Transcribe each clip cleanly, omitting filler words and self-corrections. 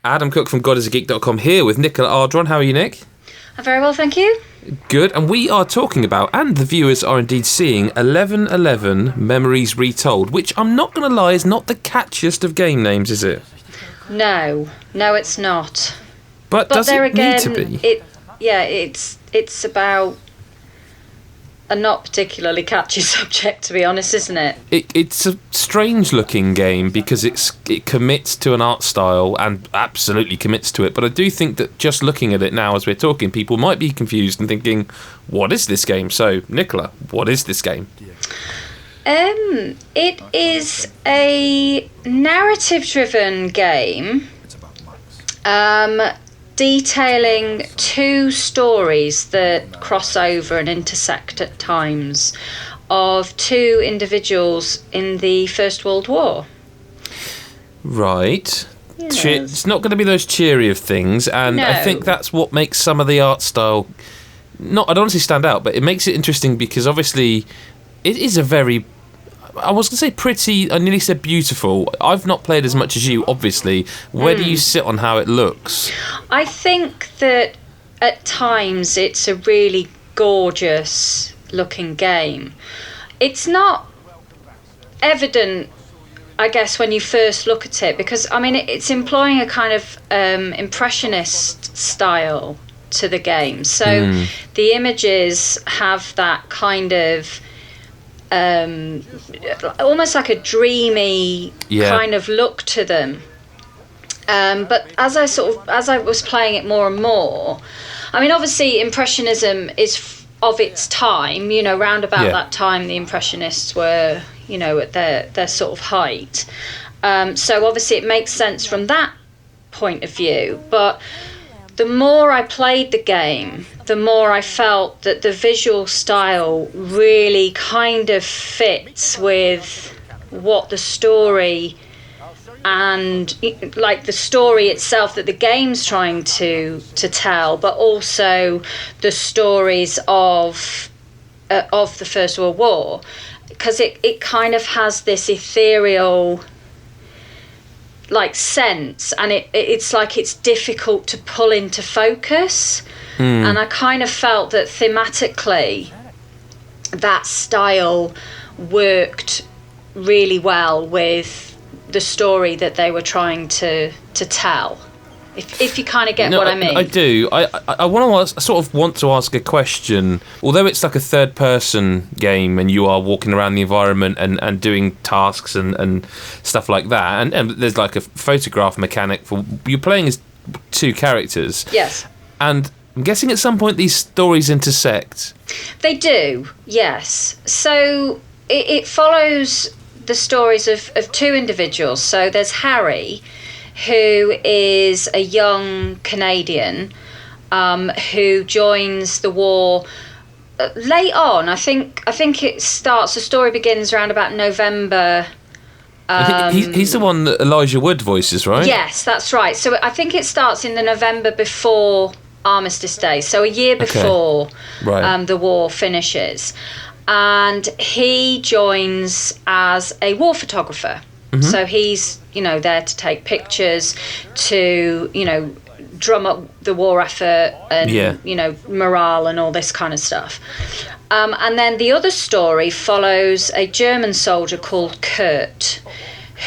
Adam Cook from godisageek.com here with Nicola Ardron. How are you, Nick? I'm very well, thank you. Good, and we are talking about, and the viewers are indeed seeing, 1111 Memories Retold, which I'm not going to lie is not the catchiest of game names, is it? No, it's not. But does there it again, need to be? It's about a not particularly catchy subject, to be honest, isn't it? It's a strange-looking game because it commits to an art style and absolutely commits to it. But I do think that just looking at it now as we're talking, people might be confused and thinking, what is this game? So, Nicola, what is this game? It is a narrative-driven game. Detailing two stories that cross over and intersect at times of two individuals in the First World War. Right. Yes. It's not going to be those cheery of things, and No. I think that's what makes some of the art style, I don't want to say stand out, but it makes it interesting because obviously it is a very, I was going to say pretty, I nearly said beautiful. I've not played as much as you, obviously. Where do you sit on how it looks? I think that at times it's a really gorgeous looking game. It's not evident, I guess, when you first look at it, because I mean it's employing a kind of impressionist style to the game. So the images have that kind of almost like a dreamy kind of look to them. But as I was playing it more and more, I mean, obviously Impressionism is of its time, round about that time the Impressionists were, at their sort of height. So obviously it makes sense from that point of view. But the more I played the game, the more I felt that the visual style really kind of fits with what the story and like the story itself that the game's trying to tell, but also the stories of the First World War, because it kind of has this ethereal like sense, and it's like it's difficult to pull into focus. And I kind of felt that thematically that style worked really well with the story that they were trying to tell, if you kind of get what I mean. I do. I want to ask a question. Although it's like a third person game and you are walking around the environment and doing tasks and stuff like that, and there's like a photograph mechanic for you're playing as two characters. Yes. And I'm guessing at some point these stories intersect. They do, yes. So it follows the stories of two individuals. So there's Harry, who is a young Canadian who joins the war late on. I think it starts, the story begins around about November. I think he's the one that Elijah Wood voices, right? Yes, that's right. So I think it starts in the November before Armistice Day, so a year before the war finishes. And he joins as a war photographer. Mm-hmm. So he's, there to take pictures, to, drum up the war effort and, morale and all this kind of stuff. And then the other story follows a German soldier called Kurt,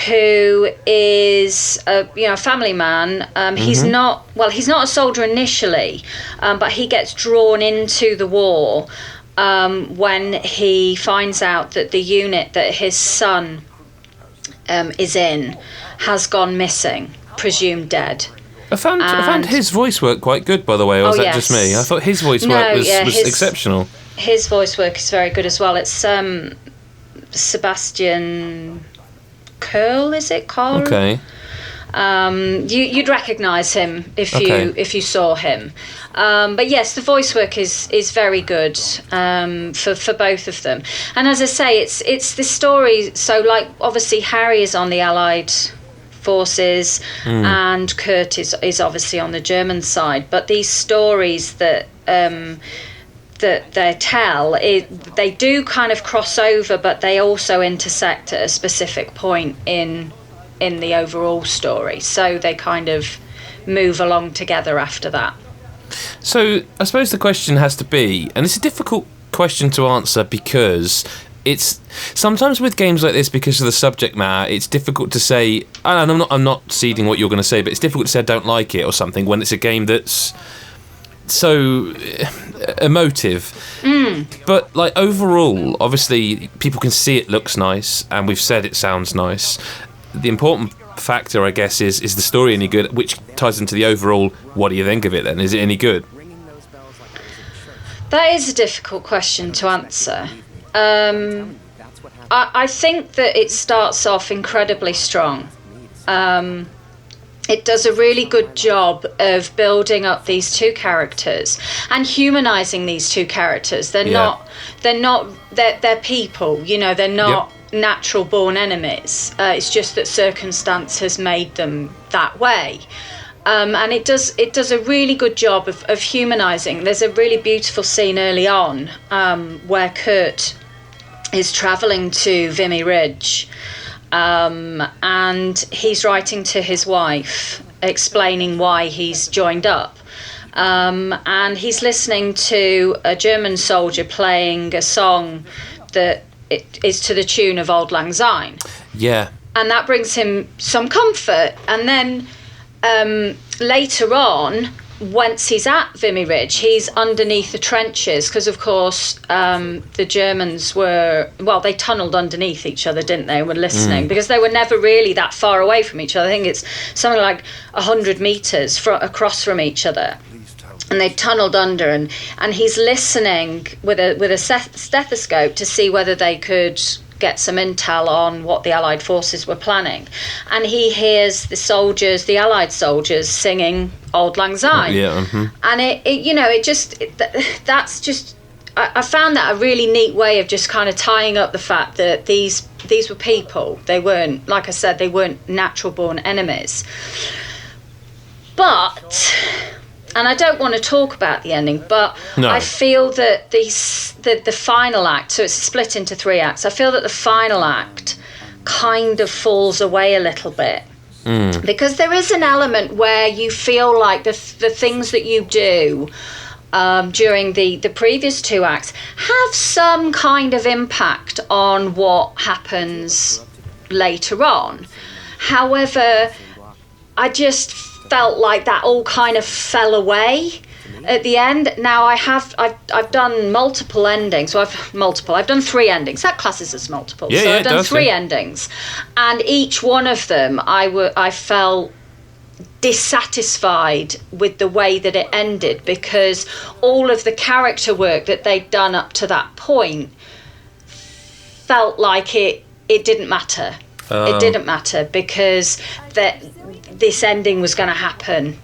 who is a family man. He's not a soldier initially, but he gets drawn into the war when he finds out that the unit that his son is in has gone missing, presumed dead. I found his voice work quite good, by the way, or was that just me? I thought his voice work was exceptional. His voice work is very good as well. It's Sebastian Curl, is it? Carl? Okay. You'd recognise him if you saw him. But yes, the voice work is very good for both of them. And as I say, it's this story. So like obviously Harry is on the Allied forces and Kurt is obviously on the German side. But these stories that they tell, they do kind of cross over, but they also intersect at a specific point in the overall story. So they kind of move along together after that. So I suppose the question has to be, and it's a difficult question to answer because it's sometimes with games like this, because of the subject matter, it's difficult to say, and I'm not ceding what you're going to say, but it's difficult to say I don't like it or something when it's a game that's so emotive. But like overall, obviously people can see it looks nice, and we've said it sounds nice. The important factor, I guess, is the story any good, which ties into the overall, what do you think of it then? Is it any good? That is a difficult question to answer. I think that it starts off incredibly strong. It does a really good job of building up these two characters and humanizing these two characters. They're people, you know, they're not natural born enemies. It's just that circumstance has made them that way. And it does a really good job of humanizing. There's a really beautiful scene early on where Kurt is traveling to Vimy Ridge, and he's writing to his wife explaining why he's joined up, and he's listening to a German soldier playing a song that is to the tune of Auld Lang Syne. Yeah. And that brings him some comfort. And then later on, once he's at Vimy Ridge, he's underneath the trenches because, of course, the Germans they tunnelled underneath each other, didn't they? Were listening because they were never really that far away from each other. I think it's something like 100 metres across from each other. And they tunnelled under, and he's listening with a stethoscope to see whether they could get some intel on what the Allied forces were planning. And he hears the Allied soldiers singing Auld Lang Syne. And that's just I found that a really neat way of just kind of tying up the fact that these were people. They weren't, like I said, they weren't natural born enemies. But, and I don't want to talk about the ending, but no. I feel that the final act, so it's split into 3 acts, I feel that the final act kind of falls away a little bit. Because there is an element where you feel like the things that you do during the previous 2 acts have some kind of impact on what happens later on. However, I just felt like that all kind of fell away at the end. Now I've done multiple endings. I've done 3 endings. That classes as multiple. Yeah, I've done 3 endings, and each one of them I felt dissatisfied with the way that it ended, because all of the character work that they'd done up to that point felt like it didn't matter. It didn't matter because this ending was going to happen.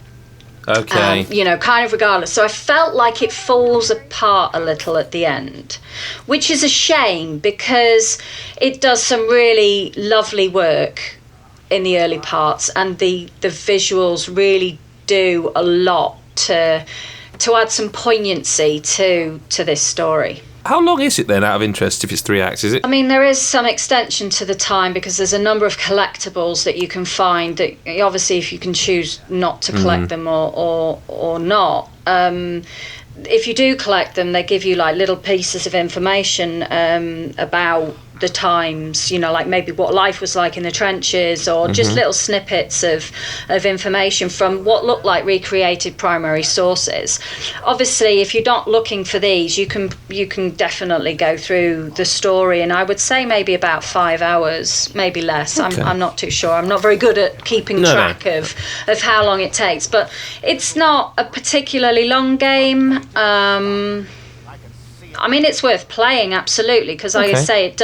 Okay. Kind of regardless. So I felt like it falls apart a little at the end, which is a shame because it does some really lovely work in the early parts, and the visuals really do a lot to add some poignancy to this story. How long is it then, out of interest, if it's 3 acts, is it? I mean, there is some extension to the time because there's a number of collectibles that you can find that, obviously, if you can choose not to collect them or not. If you do collect them, they give you like little pieces of information about the times, like maybe what life was like in the trenches, or just little snippets of information from what looked like recreated primary sources. Obviously, if you're not looking for these, you can definitely go through the story, and I would say maybe about 5 hours, maybe less. Okay. I'm not too sure. I'm not very good at keeping track of how long it takes, but it's not a particularly long game. I mean, it's worth playing, absolutely, because like I say, it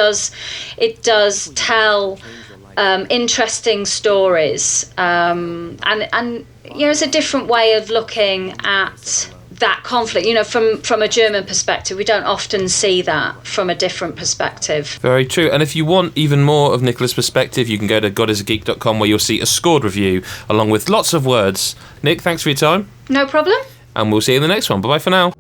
does tell interesting stories, and it's a different way of looking at that conflict. From a German perspective, we don't often see that from a different perspective. Very true. And if you want even more of Nicola's perspective, you can go to godisageek.com, where you'll see a scored review along with lots of words. Nick, thanks for your time. No problem. And we'll see you in the next one. Bye-bye for now.